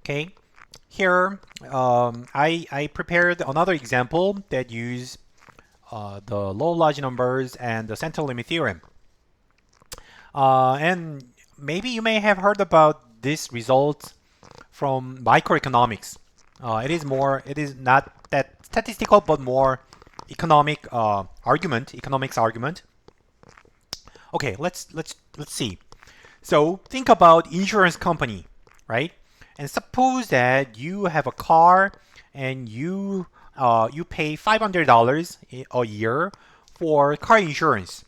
Okay, here I prepared another example that use the low large numbers and the central limit theorem. And maybe you may have heard about this result from microeconomics. It is not that statistical, but more economics argument. Okay, let's see. So think about insurance company, right? And suppose that you have a car and you pay $500 a year for car insurance.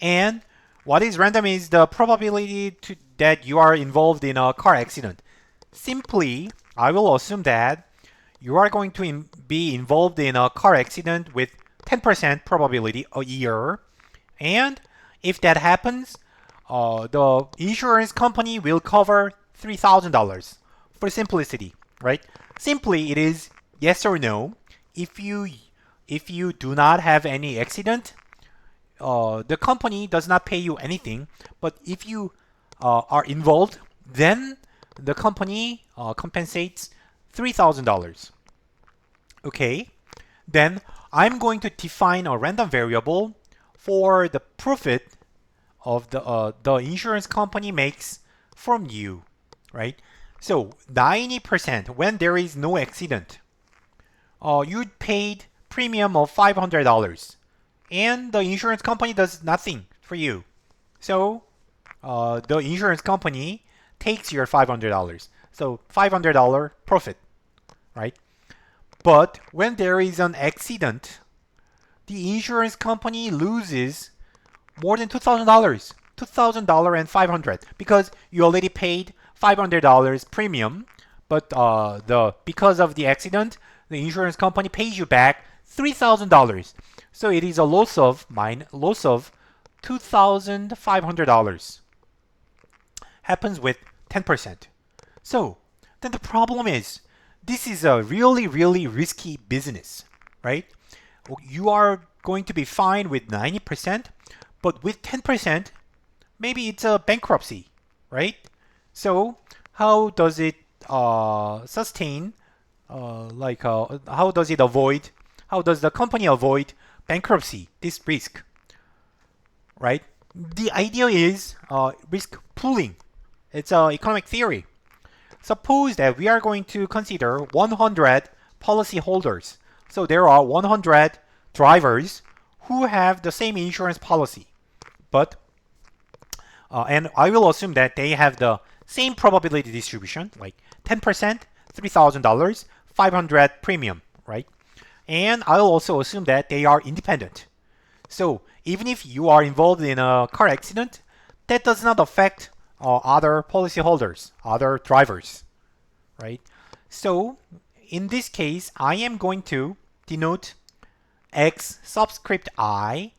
And what is random is the probability that you are involved in a car accident. Simply, I will assume that you are going to be involved in a car accident with 10% probability a year. And if that happens, the insurance company will cover $3,000 for simplicity, right? Simply, it is yes or no. If you do not have any accident, the company does not pay you anything. But if you are involved, then the company compensates $3,000. Okay, then I'm going to define a random variable for the profit of the insurance company makes from you, right? So 90% when there is no accident, you paid premium of $500, and the insurance company does nothing for you. So the insurance company takes your $500. So $500 profit, right? But when there is an accident, the insurance company loses more than $2,000, $2,000 and $500 because you already paid $500 premium, but because of the accident, the insurance company pays you back $3,000. So it is a loss of $2,500. Happens with 10%. So then the problem is this is a really, really risky business, right? You are going to be fine with 90%, but with 10%, maybe it's a bankruptcy, right? So how does it sustain, how does it avoid, how does the company avoid bankruptcy, this risk, right? The idea is risk pooling. It's economic theory. Suppose that we are going to consider 100 policy holders. So there are 100 drivers who have the same insurance policy. But and I will assume that they have the same probability distribution, like 10%, $3,000, 500 premium, right? And I'll also assume that they are independent. So even if you are involved in a car accident, that does not affect other policyholders, other drivers, right? So in this case, I am going to denote X subscript I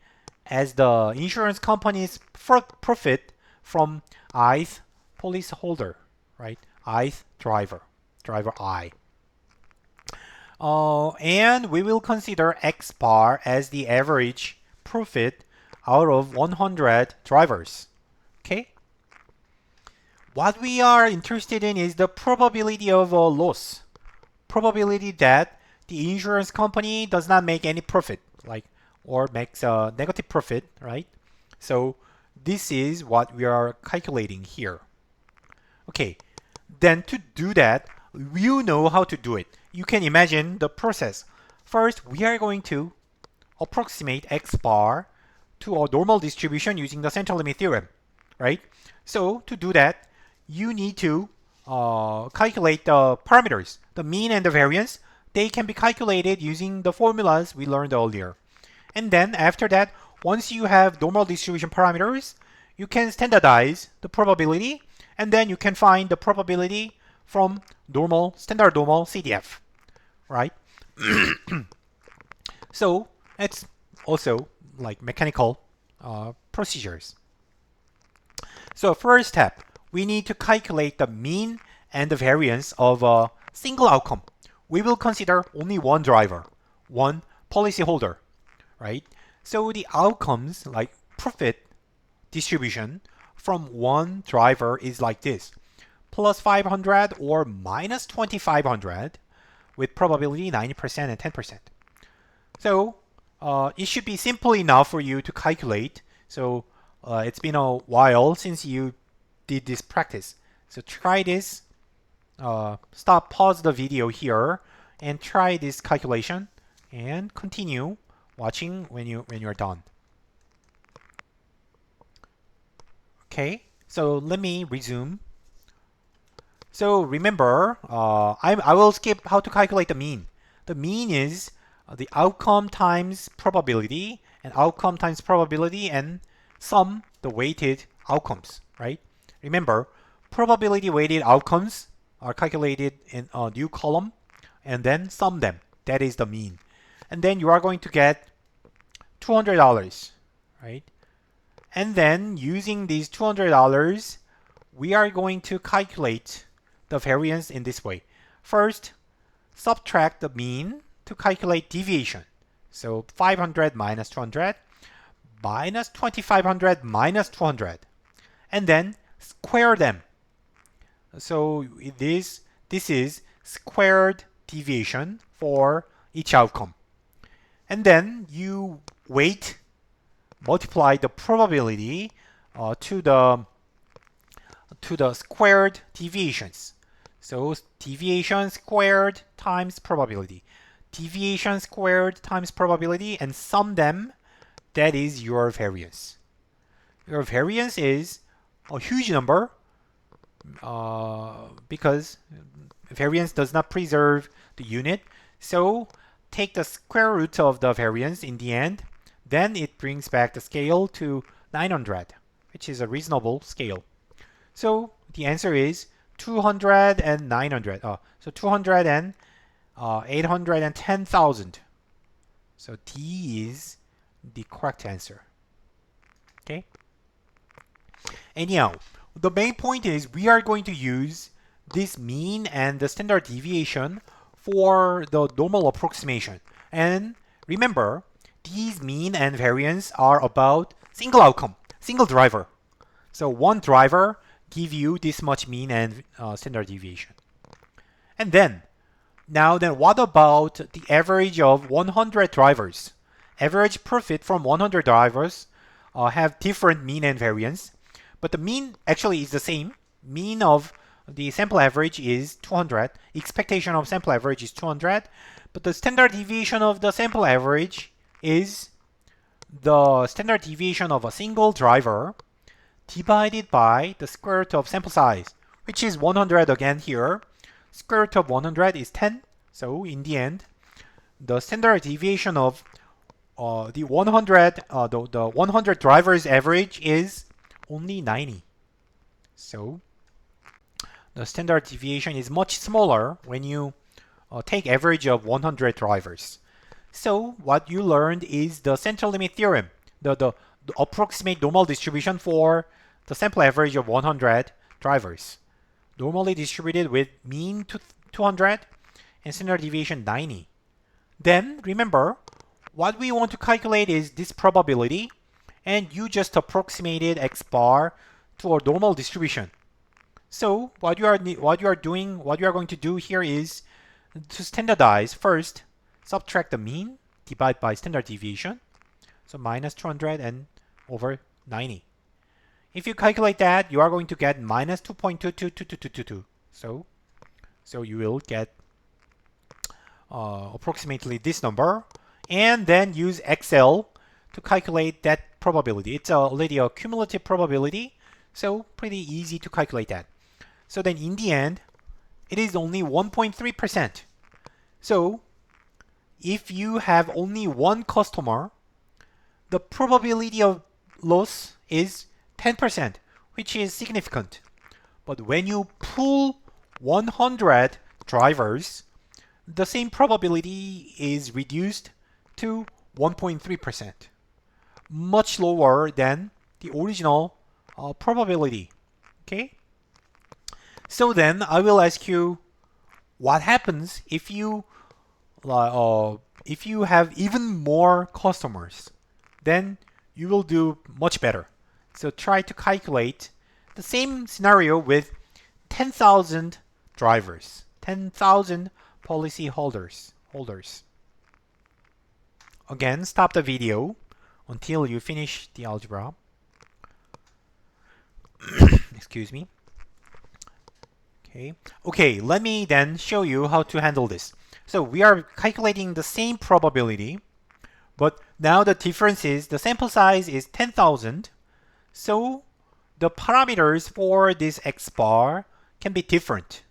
as the insurance company's profit from ith policyholder, right? Ith driver I. And we will consider X bar as the average profit out of 100 drivers. Okay? What we are interested in is the probability of a loss. Probability that the insurance company does not make any profit, or makes a negative profit, right? So this is what we are calculating here. Okay, then to do that, you know how to do it. You can imagine the process. First, we are going to approximate X bar to a normal distribution using the central limit theorem, right? So to do that, you need to calculate the parameters, the mean and the variance. They can be calculated using the formulas we learned earlier. And then after that, once you have normal distribution parameters, you can standardize the probability, and then you can find the probability from standard normal CDF, right? So it's also like mechanical procedures. So first step, we need to calculate the mean and the variance of a single outcome. We will consider only one driver, one policyholder, right? So the outcomes, like profit distribution from one driver, is like this. plus 500 or minus 2500 with probability 90% and 10%. So it should be simple enough for you to calculate. So it's been a while since you did this practice. So try this. Pause the video here and try this calculation and continue watching when you're done. Okay, so let me resume. So remember, I will skip how to calculate the mean. The mean is the outcome times probability, and outcome times probability, and sum the weighted outcomes, right? Remember, probability weighted outcomes are calculated in a new column, and then sum them. That is the mean. And then you are going to get $200, right? And then using these $200, we are going to calculate the variance in this way. First, subtract the mean to calculate deviation. So 500 minus 200 minus 2500 minus 200. And then square them. So this is squared deviation for each outcome. And then you multiply the probability to the squared deviations. So deviation squared times probability. Deviation squared times probability, and sum them. That is your variance. Your variance is a huge number because variance does not preserve the unit. So take the square root of the variance in the end. Then it brings back the scale to 900, which is a reasonable scale. So the answer is 200 and 900. So 200 and 810,000. So D is the correct answer. Okay. Anyhow, the main point is we are going to use this mean and the standard deviation for the normal approximation. And remember, these mean and variance are about single outcome, single driver. So one driver give you this much mean and standard deviation. And then what about the average of 100 drivers? Average profit from 100 drivers have different mean and variance, but the mean actually is the same. Mean of the sample average is 200. Expectation of sample average is 200, but the standard deviation of the sample average is the standard deviation of a single driver divided by the square root of sample size, which is 100 again here. Square root of 100 is 10. So in the end, the standard deviation of the 100 drivers average is only 90. So the standard deviation is much smaller when you take average of 100 drivers. So what you learned is the central limit theorem, the approximate normal distribution for the sample average of 100 drivers. Normally distributed with mean to 200 and standard deviation 90. Then remember, what we want to calculate is this probability, and you just approximated x bar to a normal distribution. So what you are going to do here is to standardize. First, subtract the mean, divide by standard deviation. So minus 200 and over 90. If you calculate that, you are going to get minus 2.222222. So you will get approximately this number, and then use Excel to calculate that probability. It's already a cumulative probability, so pretty easy to calculate that. So then in the end, it is only 1.3%. So if you have only one customer, the probability of loss is 10%, which is significant. But when you pull 100 drivers, the same probability is reduced to 1.3%, much lower than the original probability. Okay? So then I will ask you, what happens if you have even more customers? Then you will do much better. So try to calculate the same scenario with 10,000 drivers, 10,000 policy holders. Again, stop the video until you finish the algebra. Excuse me. Okay, let me then show you how to handle this. So we are calculating the same probability, but now the difference is the sample size is 10,000. So the parameters for this x bar can be different,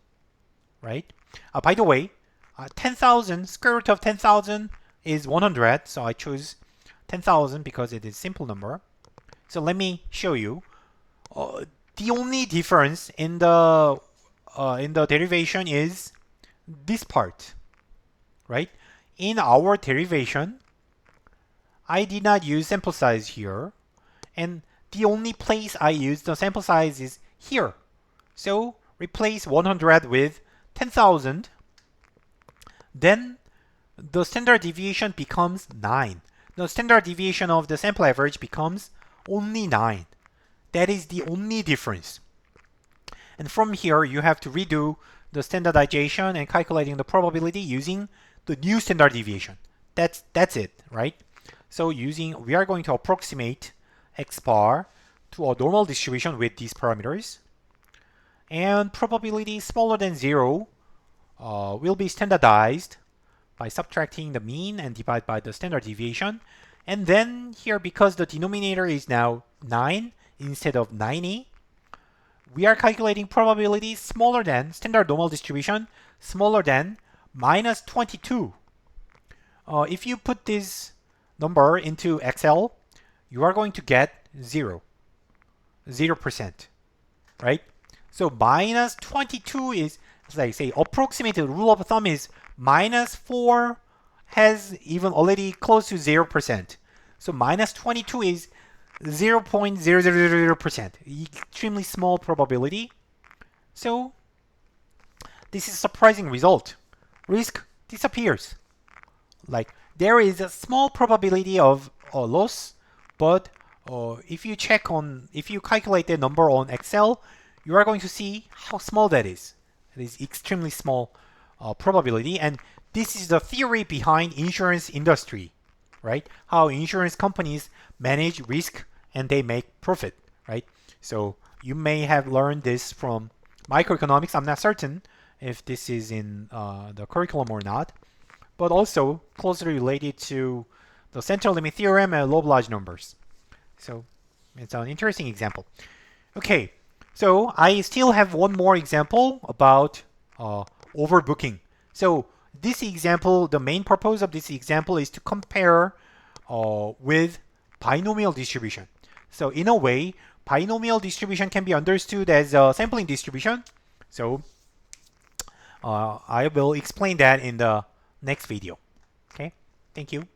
right? By the way, 10,000, square root of 10,000 is 100. So I choose 10,000 because it is a simple number. So let me show you. The only difference in the derivation is this part, right? In our derivation, I did not use sample size here, and the only place I used the sample size is here. So replace 100 with 10,000. Then the standard deviation becomes 9. The standard deviation of the sample average becomes only 9. That is the only difference. And from here, you have to redo the standardization and calculating the probability using the new standard deviation. That's it, right? So we are going to approximate x bar to a normal distribution with these parameters. And probability smaller than 0 will be standardized by subtracting the mean and divide by the standard deviation. And then here, because the denominator is now 9 instead of 90, we are calculating probability smaller than standard normal distribution, smaller than minus 22. If you put this number into Excel, you are going to get 0%, right? So minus 22 is, as I say, approximated rule of thumb is minus 4 has even already close to 0%. So minus 22 is 0.000%, extremely small probability. So this is a surprising result. Risk disappears. Like there is a small probability of loss, but if you calculate the number on Excel, you are going to see how small that is. It is extremely small probability, and this is the theory behind insurance industry, right? How insurance companies manage risk and they make profit, right? So you may have learned this from microeconomics. I'm not certain if this is in the curriculum or not, but also closely related to the central limit theorem and law of large numbers. So it's an interesting example. Okay, so I still have one more example about overbooking. So this example, the main purpose of this example is to compare with binomial distribution. So in a way, binomial distribution can be understood as a sampling distribution. So I will explain that in the next video. Okay, thank you.